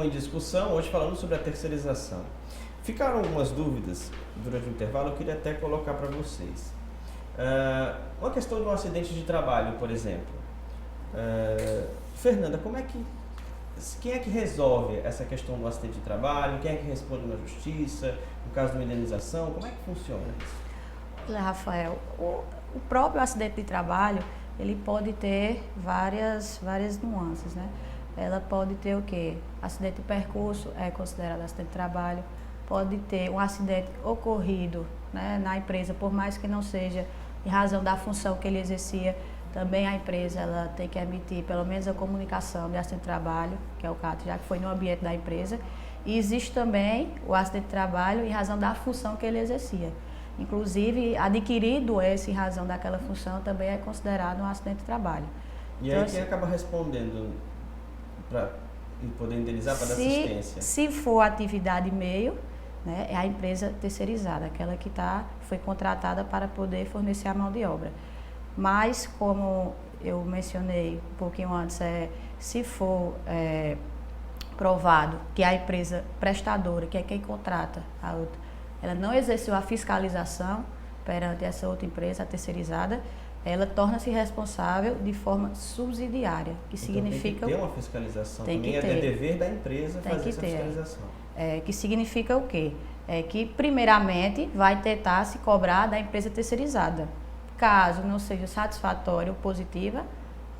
em discussão, hoje falando sobre a terceirização. Ficaram algumas dúvidas durante o intervalo, eu queria até colocar para vocês. Uma questão de um acidente de trabalho, por exemplo. Fernanda, quem é que resolve essa questão do acidente de trabalho? Quem é que responde na justiça? No caso de uma indenização, como é que funciona isso? Olha, Rafael, o próprio acidente de trabalho, ele pode ter várias nuances, né? Ela pode ter o quê? Acidente de percurso é considerado acidente de trabalho. Pode ter um acidente ocorrido, né, na empresa, por mais que não seja em razão da função que ele exercia, também a empresa ela tem que emitir pelo menos a comunicação de acidente de trabalho, que é o CAT, já que foi no ambiente da empresa. E existe também o acidente de trabalho em razão da função que ele exercia. Inclusive, adquirir doença em razão daquela função também é considerado um acidente de trabalho. E então, aí quem acaba respondendo para poder indenizar, para dar assistência? Se for atividade meio, né, é a empresa terceirizada, aquela que foi contratada para poder fornecer a mão de obra. Mas, como eu mencionei um pouquinho antes, se for provado que a empresa prestadora, que é quem contrata a outra, ela não exerceu a fiscalização perante essa outra empresa, a terceirizada, ela torna-se responsável de forma subsidiária, que então, significa... Tem que ter uma fiscalização, também é dever da empresa fazer essa fiscalização. Que significa o quê? Que, primeiramente, vai tentar se cobrar da empresa terceirizada. Caso não seja satisfatória ou positiva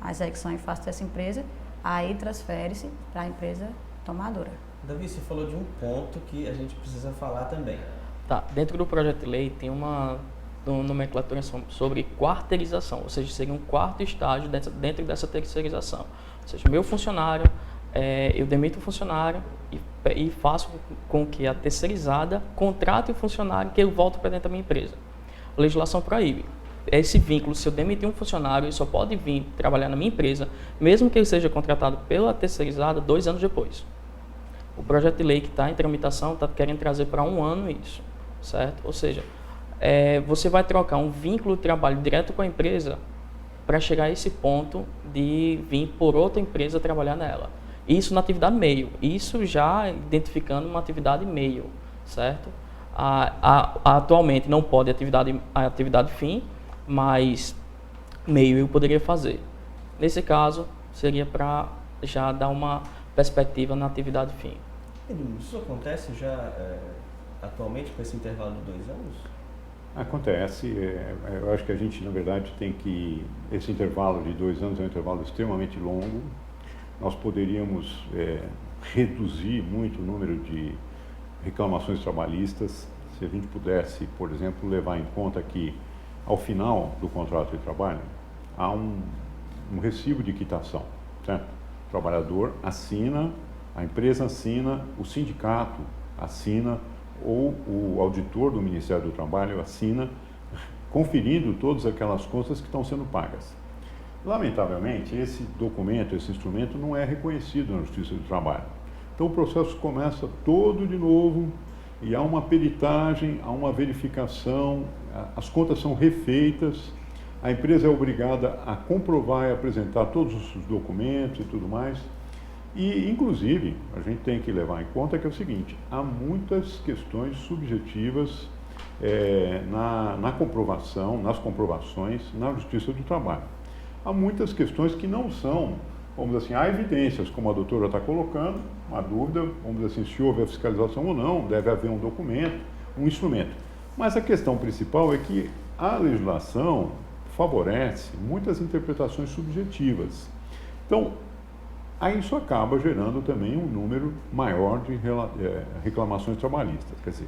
a execução em face dessa empresa, aí transfere-se para a empresa tomadora. Davi, você falou de um ponto que a gente precisa falar também. Tá, dentro do projeto de lei tem uma nomenclatura sobre quarteirização, ou seja, seria um quarto estágio dentro dessa terceirização. Ou seja, meu funcionário, eu demito o funcionário e faço com que a terceirizada contrate o funcionário que eu volto para dentro da minha empresa. A legislação proíbe. Esse vínculo, se eu demitir um funcionário, ele só pode vir trabalhar na minha empresa, mesmo que ele seja contratado pela terceirizada 2 anos depois. O projeto de lei que está em tramitação está querendo trazer para 1 ano isso, certo? Ou seja, você vai trocar um vínculo de trabalho direto com a empresa para chegar a esse ponto de vir por outra empresa trabalhar nela. Isso na atividade meio, isso já identificando uma atividade meio, certo? Atualmente não pode a atividade fim, mas meio eu poderia fazer. Nesse caso, seria para já dar uma perspectiva na atividade fim. Isso acontece já atualmente com esse intervalo de 2 anos? Acontece. Eu acho que a gente, na verdade, tem que... Esse intervalo de 2 anos é um intervalo extremamente longo. Nós poderíamos reduzir muito o número de reclamações trabalhistas se a gente pudesse, por exemplo, levar em conta que ao final do contrato de trabalho há um recibo de quitação, certo? O trabalhador assina, a empresa assina, o sindicato assina ou o auditor do Ministério do Trabalho assina, conferindo todas aquelas contas que estão sendo pagas. Lamentavelmente, esse documento, esse instrumento não é reconhecido na Justiça do Trabalho. Então o processo começa todo de novo e há uma peritagem, há uma verificação, as contas são refeitas, a empresa é obrigada a comprovar e apresentar todos os documentos e tudo mais. E, inclusive, a gente tem que levar em conta que é o seguinte, há muitas questões subjetivas na comprovação, nas comprovações na Justiça do Trabalho. Há muitas questões que não são, vamos dizer assim, há evidências, como a doutora está colocando, uma dúvida, vamos dizer assim, se houve a fiscalização ou não, deve haver um documento, um instrumento. Mas a questão principal é que a legislação favorece muitas interpretações subjetivas. Então, aí isso acaba gerando também um número maior de reclamações trabalhistas. Quer dizer,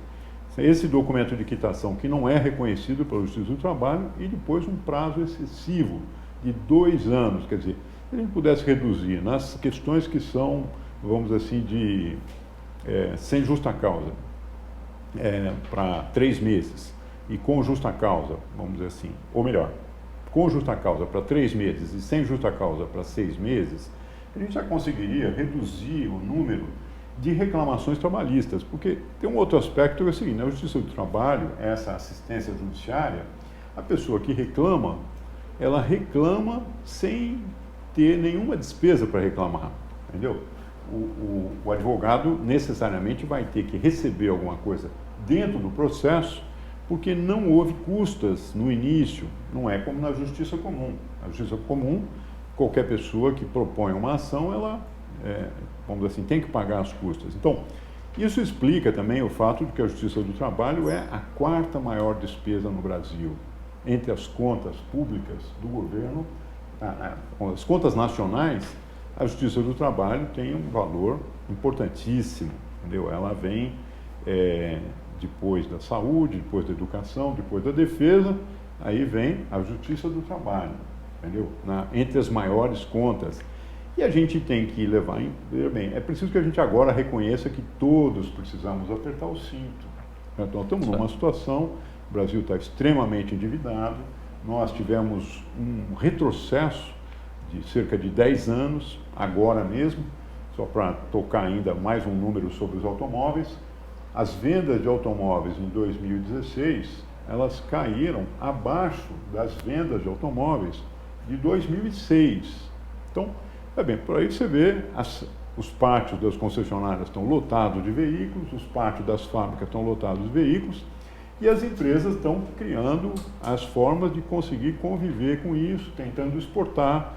esse documento de quitação que não é reconhecido pela Justiça do Trabalho e depois um prazo excessivo de 2 anos. Quer dizer, se a gente pudesse reduzir nas questões que são, vamos dizer assim, sem justa causa, para 3 meses e com justa causa, vamos dizer assim, ou melhor, com justa causa para 3 meses e sem justa causa para 6 meses, a gente já conseguiria reduzir o número de reclamações trabalhistas, porque tem um outro aspecto que é o seguinte, na Justiça do Trabalho, essa assistência judiciária, a pessoa que reclama, ela reclama sem ter nenhuma despesa para reclamar, entendeu? o advogado necessariamente vai ter que receber alguma coisa dentro do processo, porque não houve custas no início, não é como na justiça comum. Na justiça comum, qualquer pessoa que propõe uma ação, ela, vamos dizer assim, tem que pagar as custas. Então, isso explica também o fato de que a Justiça do Trabalho é a quarta maior despesa no Brasil. Entre as contas públicas do governo, as contas nacionais, a Justiça do Trabalho tem um valor importantíssimo, entendeu? Ela vem depois da saúde, depois da educação, depois da defesa, aí vem a Justiça do Trabalho, entendeu? Entre as maiores contas. E a gente tem que levar em... Bem, é preciso que a gente agora reconheça que todos precisamos apertar o cinto. Então, estamos numa situação, o Brasil está extremamente endividado, nós tivemos um retrocesso de cerca de 10 anos, agora mesmo, só para tocar ainda mais um número sobre os automóveis, as vendas de automóveis em 2016, elas caíram abaixo das vendas de automóveis de 2006. Então, bem, por aí você vê, os pátios das concessionárias estão lotados de veículos, os pátios das fábricas estão lotados de veículos, e as empresas estão criando as formas de conseguir conviver com isso, tentando exportar,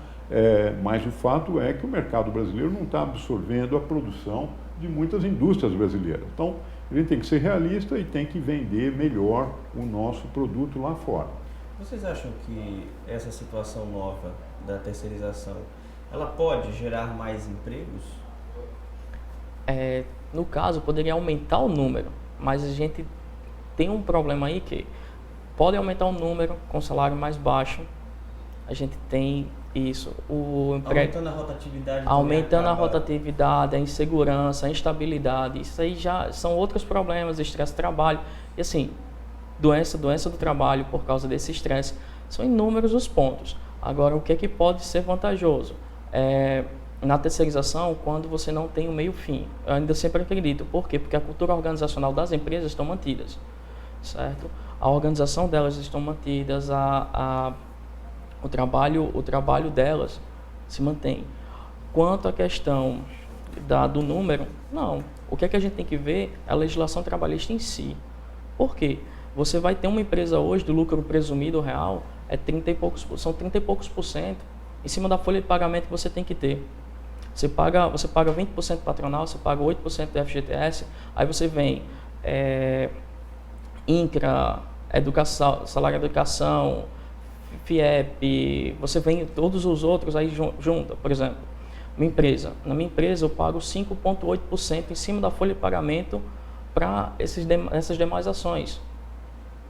mas o fato é que o mercado brasileiro não está absorvendo a produção de muitas indústrias brasileiras. Então, a gente tem que ser realista e tem que vender melhor o nosso produto lá fora. Vocês acham que essa situação nova da terceirização, ela pode gerar mais empregos? No caso, poderia aumentar o número, mas a gente tem um problema aí que pode aumentar o número com salário mais baixo. A gente tem isso. Aumentando a rotatividade. Aumentando a rotatividade, a insegurança, a instabilidade. Isso aí já são outros problemas, estresse do trabalho. E assim, doença do trabalho por causa desse estresse. São inúmeros os pontos. Agora, o que é que pode ser vantajoso? Na terceirização, quando você não tem o meio-fim. Eu ainda sempre acredito. Por quê? Porque a cultura organizacional das empresas estão mantidas, certo? A organização delas estão mantidas, o trabalho delas se mantém. Quanto à questão do número, não. O que é que a gente tem que ver é a legislação trabalhista em si. Por quê? Você vai ter uma empresa hoje, do lucro presumido real, são 30 e poucos por cento em cima da folha de pagamento que você tem que ter. Você paga 20% patronal, você paga 8% do FGTS, aí você vem INCRA, salário de educação, FIEP, você vem todos os outros aí junta. Por exemplo, na minha empresa eu pago 5,8% em cima da folha de pagamento para essas demais ações,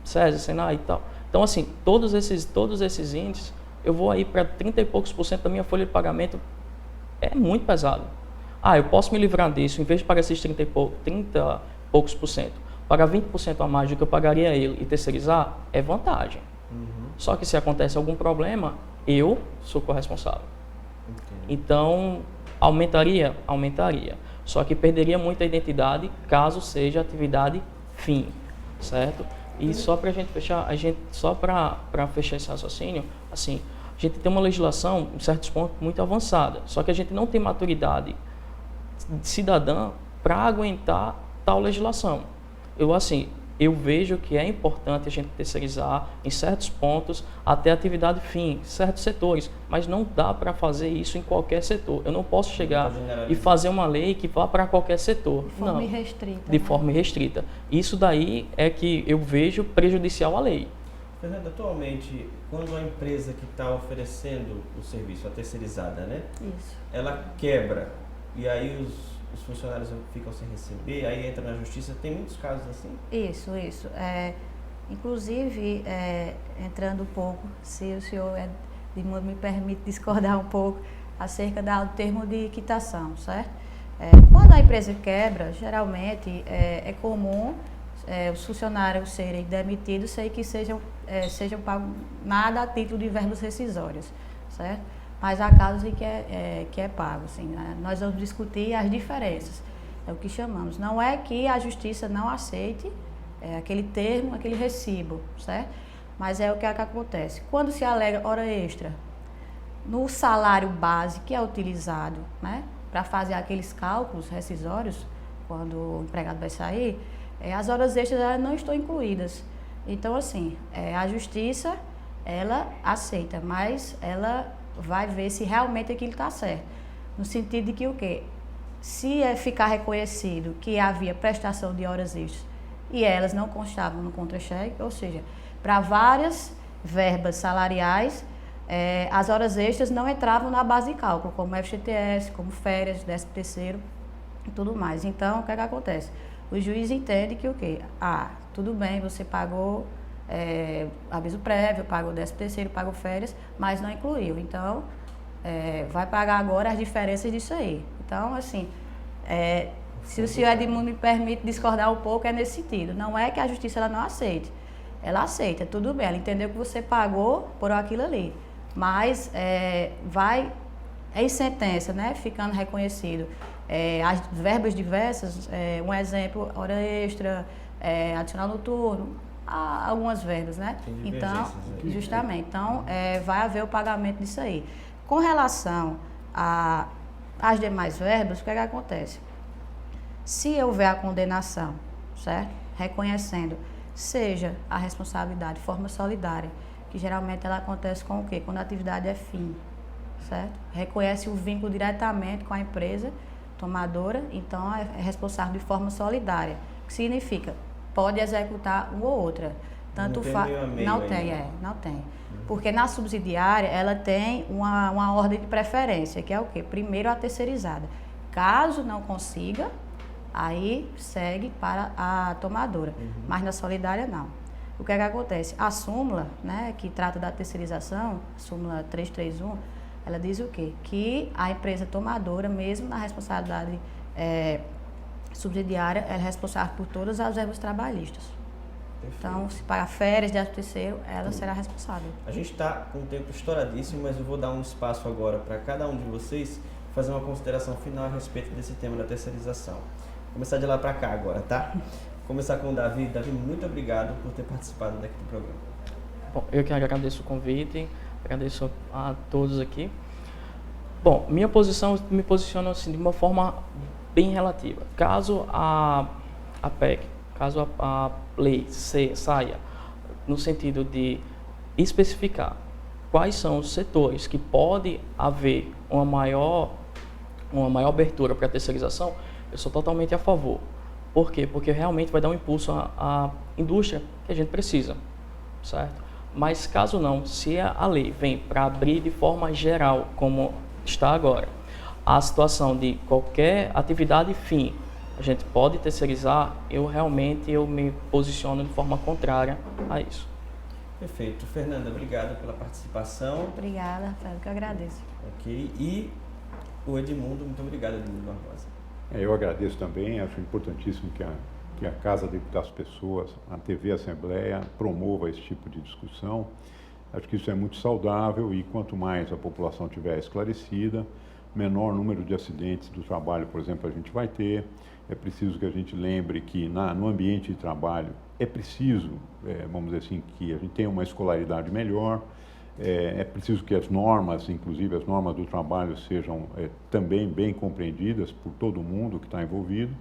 SESI, Senai e tal. Então assim, todos esses índices, eu vou aí para 30 e poucos por cento da minha folha de pagamento. É muito pesado. Eu posso me livrar disso, em vez de pagar esses 30 e poucos por cento, pagar 20% a mais do que eu pagaria a ele e terceirizar, é vantagem. Só que se acontece algum problema, eu sou corresponsável. Então, aumentaria? Aumentaria. Só que perderia muita identidade caso seja atividade fim, certo? E só para a gente fechar, para fechar esse raciocínio, assim, a gente tem uma legislação, em certos pontos, muito avançada. Só que a gente não tem maturidade cidadã para aguentar tal legislação. Eu vejo que é importante a gente terceirizar em certos pontos até atividade fim, certos setores, mas não dá para fazer isso em qualquer setor. Eu não posso chegar e fazer uma lei que vá para qualquer setor. De forma irrestrita. De forma irrestrita. Isso daí é que eu vejo prejudicial à lei. Fernanda, atualmente, quando a empresa que está oferecendo o serviço, a terceirizada, né? Isso. Ela quebra e aí os funcionários ficam sem receber, aí entra na justiça, tem muitos casos assim? Isso. Inclusive, entrando um pouco, se o senhor me permite discordar um pouco acerca do termo de quitação, certo? Quando a empresa quebra, geralmente é comum os funcionários serem demitidos sem que sejam pagos nada a título de verbas rescisórias, certo? Mas há casos em que é pago, assim, né? Nós vamos discutir as diferenças, é o que chamamos. Não é que a justiça não aceite aquele termo, aquele recibo, certo? Mas é o que acontece. Quando se alega hora extra no salário base que é utilizado, né, para fazer aqueles cálculos rescisórios, quando o empregado vai sair, as horas extras elas não estão incluídas. Então, assim, a justiça, ela aceita, mas ela vai ver se realmente aquilo está certo. No sentido de que o quê? Se ficar reconhecido que havia prestação de horas extras e elas não constavam no contra-cheque, ou seja, para várias verbas salariais, as horas extras não entravam na base de cálculo, como FGTS, como férias, 13º e tudo mais. Então, o que é que acontece? O juiz entende que o quê? Tudo bem, você pagou aviso prévio, pagou 13º, pagou férias, mas não incluiu. Então, vai pagar agora as diferenças disso aí. Então, assim, se o senhor Edmundo me permite discordar um pouco, é nesse sentido. Não é que a justiça ela não aceite. Ela aceita, tudo bem, ela entendeu que você pagou por aquilo ali. Mas vai em sentença, né, ficando reconhecido. As verbas diversas, um exemplo, hora extra, adicional noturno, algumas verbas, né? Então, justamente, então vai haver o pagamento disso aí. Com relação às demais verbas, o que é que acontece? Se houver a condenação, certo? Reconhecendo, seja a responsabilidade de forma solidária, que geralmente ela acontece com o quê? Quando a atividade é fim, certo? Reconhece o vínculo diretamente com a empresa tomadora, então é responsável de forma solidária, que significa, pode executar uma ou outra. Tanto não tem. Porque na subsidiária ela tem uma ordem de preferência, que é o quê? Primeiro a terceirizada. Caso não consiga, aí segue para a tomadora, mas na solidária não. O que é que acontece? A súmula, né, que trata da terceirização, súmula 331, ela diz o quê? Que a empresa tomadora, mesmo na responsabilidade subsidiária, ela é responsável por todas as verbas trabalhistas. Perfeito. Então, se pagar férias, 13º, ela será responsável. A gente está com o tempo estouradíssimo, mas eu vou dar um espaço agora para cada um de vocês fazer uma consideração final a respeito desse tema da terceirização. Vou começar de lá para cá agora, tá? Vou começar com o Davi. Davi, muito obrigado por ter participado daqui do programa. Bom, eu que agradeço o convite, agradeço a todos aqui. Bom, minha posição, me posiciono assim, de uma forma bem relativa. Caso a PEC, caso a lei saia no sentido de especificar quais são os setores que pode haver uma maior abertura para a terceirização, eu sou totalmente a favor. Por quê? Porque realmente vai dar um impulso à indústria que a gente precisa, certo? Mas caso não, se a lei vem para abrir de forma geral, como está agora, a situação de qualquer atividade fim, a gente pode terceirizar, eu me posiciono de forma contrária a isso. Perfeito. Fernanda, obrigado pela participação. Obrigada, Rafael, que eu agradeço. Ok. E o Edmundo, muito obrigado, Edmundo Barbosa. Eu agradeço também, acho importantíssimo que a Casa das Pessoas, a TV Assembleia, promova esse tipo de discussão. Acho que isso é muito saudável e quanto mais a população tiver esclarecida, menor número de acidentes do trabalho, por exemplo, a gente vai ter. É preciso que a gente lembre que no ambiente de trabalho é preciso, vamos dizer assim, que a gente tenha uma escolaridade melhor, é preciso que as normas, inclusive as normas do trabalho, sejam também bem compreendidas por todo mundo que está envolvido,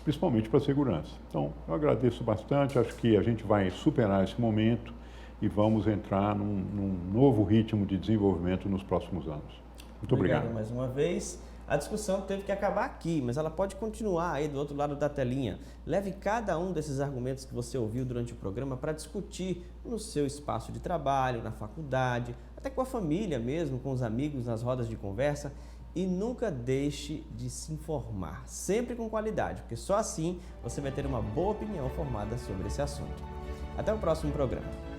principalmente para a segurança. Então, eu agradeço bastante, acho que a gente vai superar esse momento e vamos entrar num novo ritmo de desenvolvimento nos próximos anos. Muito obrigado. Mais uma vez. A discussão teve que acabar aqui, mas ela pode continuar aí do outro lado da telinha. Leve cada um desses argumentos que você ouviu durante o programa para discutir no seu espaço de trabalho, na faculdade, até com a família mesmo, com os amigos, nas rodas de conversa. E nunca deixe de se informar, sempre com qualidade, porque só assim você vai ter uma boa opinião formada sobre esse assunto. Até o próximo programa.